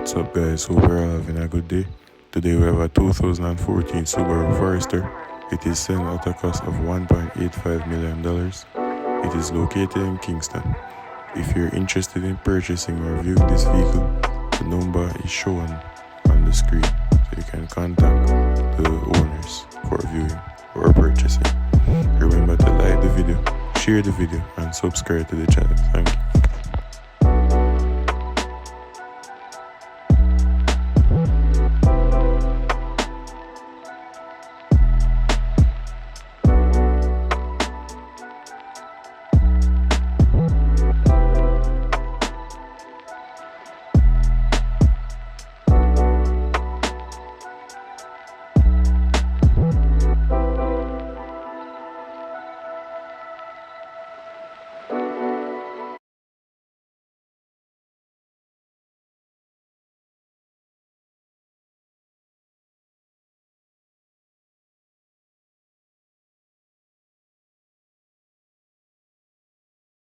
What's up guys, hope you're all having a good day. Today we have a 2014 Subaru Forester. It is selling at a cost of $1.85 million. It is located in Kingston. If you're interested in purchasing or viewing this vehicle, the number is shown on the screen, so you can contact the owners for viewing or purchasing. Remember to like the video, share the video and subscribe to the channel. Thank you.